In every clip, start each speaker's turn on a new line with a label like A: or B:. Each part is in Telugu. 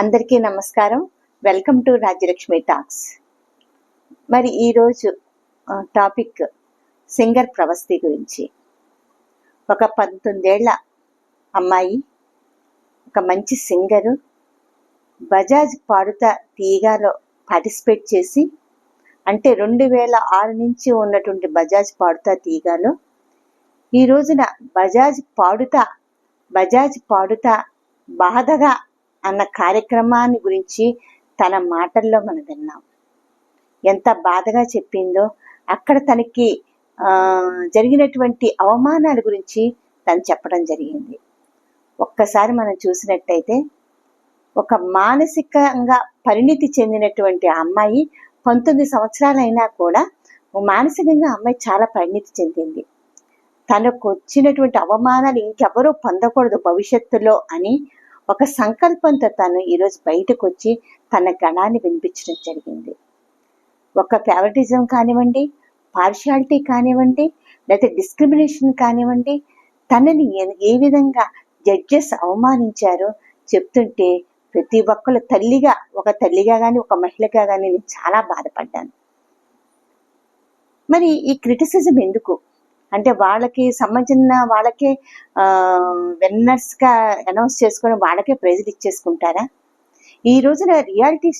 A: అందరికీ నమస్కారం. Welcome to Rajyalakshmi talks. మరి ఈరోజు టాపిక్ సింగర్ ప్రవస్తి గురించి. ఒక 19 ఏళ్ల అమ్మాయి, ఒక మంచి సింగరు, బజాజ్ పాడుతా తీయగాలో పార్టిసిపేట్ చేసి, అంటే 2006 నుంచి ఉన్నటువంటి బజాజ్ పాడుతా తీయగాలో ఈ రోజున బజాజ్ పాడుతా బాధగా అన్న కార్యక్రమాన్ని గురించి తన మాటల్లో మనం విన్నాం. ఎంత బాధగా చెప్పిందో, అక్కడ తనకి జరిగినటువంటి అవమానాల గురించి తను చెప్పడం జరిగింది. ఒక్కసారి మనం చూసినట్టయితే, ఒక మానసికంగా పరిణితి చెందినటువంటి అమ్మాయి 19 సంవత్సరాలైనా కూడా మానసికంగా అమ్మాయి చాలా పరిణితి చెందింది. తనకు వచ్చినటువంటి అవమానాలు ఇంకెవరూ పొందకూడదు భవిష్యత్తులో అని ఒక సంకల్పంతో తను ఈరోజు బయటకు వచ్చి తన గణాన్ని వినిపించడం జరిగింది. ఒక ఫేవరిటిజం కానివ్వండి, పార్షియాలిటీ కానివ్వండి, లేదా డిస్క్రిమినేషన్ కానివ్వండి, తనని ఏ విధంగా జడ్జెస్ అవమానించారో చెప్తుంటే ప్రతి ఒక్కరు ఒక తల్లిగా కానీ, ఒక మహిళగా కానీ నేను చాలా బాధపడ్డాను. మరి ఈ క్రిటిసిజం ఎందుకు అంటే, వాళ్ళకి సంబంధించిన వాళ్ళకే విన్నర్స్గా అనౌన్స్ చేసుకొని వాళ్ళకే ప్రైజులు ఇచ్చేసుకుంటారా? ఈ రోజున రియాలిటీ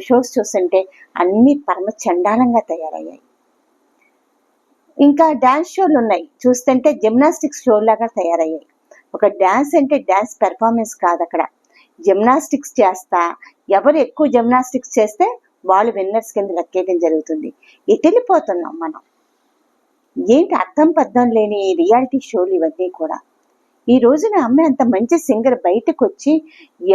A: షోస్ చూస్తుంటే అన్ని పరమ చండాలంగా తయారయ్యాయి. ఇంకా డ్యాన్స్ షోలు ఉన్నాయి, చూస్తుంటే జిమ్నాస్టిక్స్ షో లాగా తయారయ్యాయి. ఒక డ్యాన్స్ అంటే డ్యాన్స్ పెర్ఫార్మెన్స్ కాదు, అక్కడ జిమ్నాస్టిక్స్ చేస్తా ఎవరు ఎక్కువ జిమ్నాస్టిక్స్ చేస్తే వాళ్ళు విన్నర్స్ కింద లెక్కేయడం జరుగుతుంది. ఎటెళ్ళిపోతున్నాం మనం? ఏంటి అర్థం పద్ధం లేని రియాలిటీ షోలు ఇవన్నీ కూడా. ఈ రోజున అమ్మాయి అంత మంచి సింగర్ బయటకు వచ్చి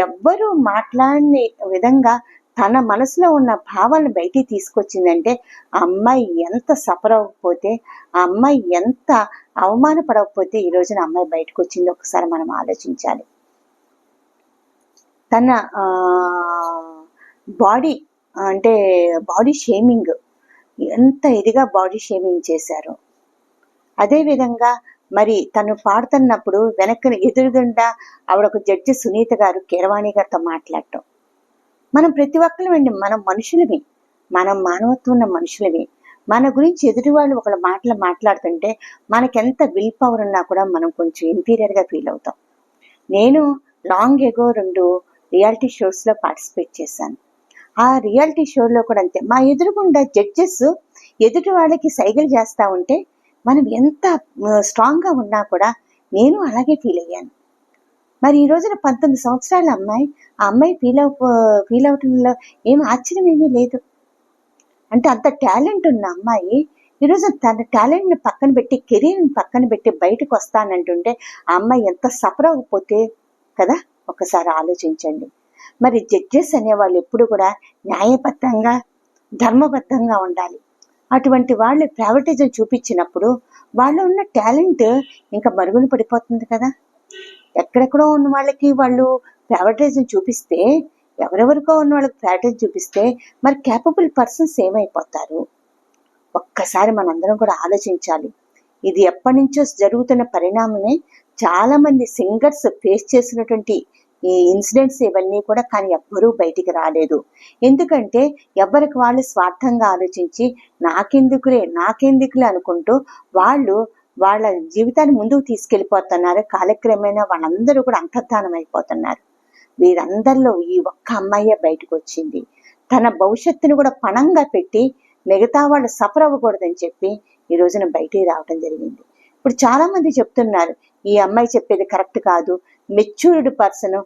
A: ఎవ్వరూ మాట్లాడని విధంగా తన మనసులో ఉన్న భావాలను బయటికి తీసుకొచ్చిందంటే, ఆ అమ్మాయి ఎంత సఫర్ అవ్వకపోతే, ఆ అమ్మాయి ఎంత అవమానపడకపోతే ఈ రోజున అమ్మాయి బయటకు వచ్చింది ఒకసారి మనం ఆలోచించాలి. తన బాడీ షేమింగ్, ఎంత ఇదిగా బాడీ షేమింగ్ చేశారు. అదేవిధంగా మరి తను పాడుతున్నప్పుడు ఎదురుగుండా ఆవిడ ఒక జడ్జి సునీత గారు కీరవాణి గారితో మాట్లాడటం. మనం ప్రతి ఒక్కరిమండి, మనం మనుషులమే, మనం మానవత్వం ఉన్న మనుషులమే. మన గురించి ఎదుటి వాళ్ళు ఒకళ్ళ మాటలు మాట్లాడుతుంటే మనకెంత విల్ పవర్ ఉన్నా కూడా మనం కొంచెం ఇన్ఫీరియర్గా ఫీల్ అవుతాం. నేను లాంగ్ ఎగో 2 రియాలిటీ షోస్లో పార్టిసిపేట్ చేశాను. ఆ రియాలిటీ షోలో కూడా అంతే, మా ఎదురుగుండా జడ్జెస్ ఎదుటి వాళ్ళకి సైగలు చేస్తూ ఉంటే మనం ఎంత స్ట్రాంగ్గా ఉన్నా కూడా నేను అలాగే ఫీల్ అయ్యాను. మరి ఈ రోజున 19 సంవత్సరాల అమ్మాయి, ఆ అమ్మాయి ఫీల్ అవటంలో ఏం ఆశ్చర్యం ఏమీ లేదు. అంటే అంత టాలెంట్ ఉన్న అమ్మాయి ఈరోజు తన టాలెంట్ని పక్కన పెట్టి, కెరీర్ని పక్కన పెట్టి బయటకు వస్తానంటుంటే ఆ అమ్మాయి ఎంత సఫర్ అవ్వకపోతే కదా, ఒకసారి ఆలోచించండి. మరి జడ్జెస్ అనేవాళ్ళు ఎప్పుడు కూడా న్యాయబద్ధంగా, ధర్మబద్ధంగా ఉండాలి. అటువంటి వాళ్ళు ఫేవరిటిజం చూపించినప్పుడు వాళ్ళు ఉన్న టాలెంట్ ఇంకా మరుగున పడిపోతుంది కదా. ఎక్కడెక్కడో ఉన్న వాళ్ళకి వాళ్ళు ఫేవరిటిజం చూపిస్తే, ఎవరెవరికో ఉన్న వాళ్ళకి ఫేవరిటిజం చూపిస్తే మరి క్యాపబుల్ పర్సన్స్ ఏమైపోతారు? ఒక్కసారి మనందరం కూడా ఆలోచించాలి. ఇది ఎప్పటి నుంచో జరుగుతున్న పరిణామమే. చాలా మంది సింగర్స్ ఫేస్ చేసినటువంటి ఈ ఇన్సిడెంట్స్ ఇవన్నీ కూడా, కానీ ఎవ్వరూ బయటికి రాలేదు. ఎందుకంటే ఎవరికి వాళ్ళు స్వార్థంగా ఆలోచించి నాకెందుకులే అనుకుంటూ వాళ్ళు వాళ్ళ జీవితాన్ని ముందుకు తీసుకెళ్ళిపోతున్నారు. కాలక్రమేణా వాళ్ళందరూ కూడా అంతర్ధానం అయిపోతున్నారు. వీరందరిలో ఈ ఒక్క అమ్మాయే బయటకు వచ్చింది. తన భవిష్యత్తుని కూడా పణంగా పెట్టి మిగతా వాళ్ళు సఫర్ అవ్వకూడదని చెప్పి ఈ రోజున బయటికి రావటం జరిగింది. ఇప్పుడు చాలా మంది చెప్తున్నారు, ఈ అమ్మాయి చెప్పేది కరెక్ట్ కాదు, మెచ్యూర్డ్ పర్సన్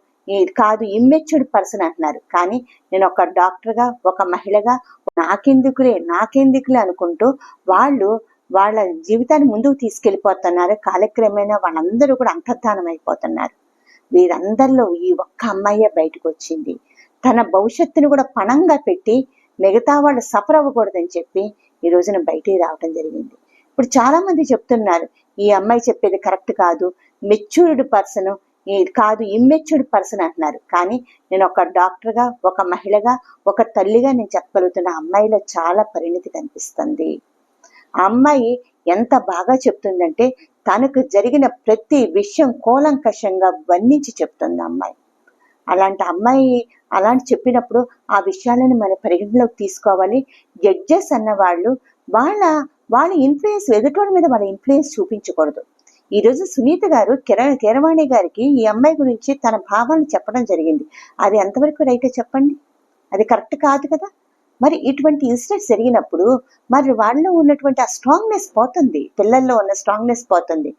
A: కాదు, ఇమ్మెచ్యూర్డ్ పర్సన్ అంటున్నారు. కానీ నేను ఒక డాక్టర్గా, ఒక మహిళగా నాకెందుకులే అనుకుంటూ వాళ్ళు వాళ్ళ జీవితాన్ని ముందుకు తీసుకెళ్ళిపోతున్నారు. కాలక్రమేణా వాళ్ళందరూ కూడా అంతర్ధానం అయిపోతున్నారు. వీరందరిలో ఈ ఒక్క అమ్మాయే బయటకు వచ్చింది. తన భవిష్యత్తుని కూడా పణంగా పెట్టి మిగతా వాళ్ళు సఫర్ అవ్వకూడదని చెప్పి ఈ రోజున బయటికి రావటం జరిగింది. ఇప్పుడు చాలా మంది చెప్తున్నారు, ఈ అమ్మాయి చెప్పేది కరెక్ట్ కాదు, మెచ్యూర్డ్ పర్సన్ కాదు, ఇమ్మెచ్యూర్డ్ పర్సన్ అంటున్నారు. కానీ నేను ఒక డాక్టర్గా, ఒక మహిళగా, ఒక తల్లిగా నేను చెప్పగలుగుతున్న అమ్మాయిలో చాలా పరిణితి కనిపిస్తుంది. ఆ అమ్మాయి ఎంత బాగా చెప్తుందంటే, తనకు జరిగిన ప్రతి విషయం కూలంకషంగా వర్ణించి చెప్తుంది అమ్మాయి. అలాంటి అమ్మాయి అలాంటి చెప్పినప్పుడు ఆ విషయాలను మనం పరిగణలోకి తీసుకోవాలి. జడ్జెస్ అన్నవాళ్ళు వాళ్ళ వాళ్ళ ఇన్ఫ్లుయెన్స్ ఎదుటోళ్ళ మీద వాళ్ళ ఇన్ఫ్లుయెన్స్ చూపించకూడదు. ఈరోజు సునీత గారు కీరవాణి గారికి ఈ అమ్మాయి గురించి తన భావాలను చెప్పడం జరిగింది. అది ఎంతవరకు రైటో చెప్పండి? అది కరెక్ట్ కాదు కదా. మరి ఇటువంటి ఇన్సిడెంట్స్ జరిగినప్పుడు మరి వాళ్ళలో ఉన్నటువంటి ఆ స్ట్రాంగ్నెస్ పోతుంది, పిల్లల్లో ఉన్న స్ట్రాంగ్నెస్ పోతుంది.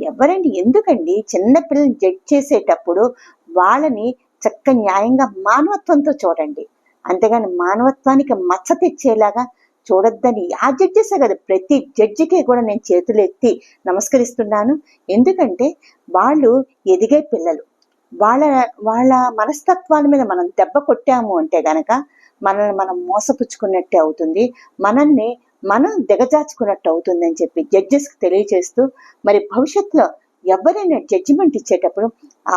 A: ఎవరండి, ఎందుకండి చిన్న పిల్లల్ని జడ్జ్ చేసేటప్పుడు వాళ్ళని చక్క న్యాయంగా మానవత్వంతో చూడండి, అంతేగాని మానవత్వానికి మచ్చ తెచ్చేలాగా చూడొద్దని ఆ జడ్జెసే కదా, ప్రతి జడ్జికి కూడా నేను చేతులు ఎత్తి నమస్కరిస్తున్నాను. ఎందుకంటే వాళ్ళు ఎదిగే పిల్లలు. వాళ్ళ వాళ్ళ మనస్తత్వాల మీద మనం దెబ్బ కొట్టాము అంటే గనక మనల్ని మనం మోసపుచ్చుకున్నట్టే అవుతుంది, మనల్ని మనం దిగజార్చుకున్నట్టు అవుతుందని చెప్పి జడ్జెస్కి తెలియజేస్తూ, మరి భవిష్యత్తులో ఎవరైనా జడ్జిమెంట్ ఇచ్చేటప్పుడు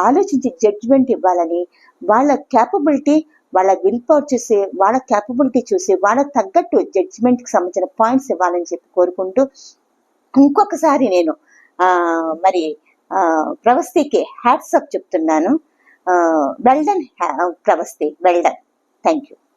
A: ఆలోచించి జడ్జిమెంట్ ఇవ్వాలని, వాళ్ళ క్యాపబిలిటీ, వాళ్ళ విల్ పవర్ చూసి, వాళ్ళ క్యాపబిలిటీ చూసి వాళ్ళకి తగ్గట్టు జడ్జిమెంట్కి సంబంధించిన పాయింట్స్ ఇవ్వాలని చెప్పి కోరుకుంటూ, ఇంకొకసారి నేను మరి ప్రవస్తికి హ్యాట్స్ అప్ చెప్తున్నాను. Well done Pravasthi, well done. Thank you.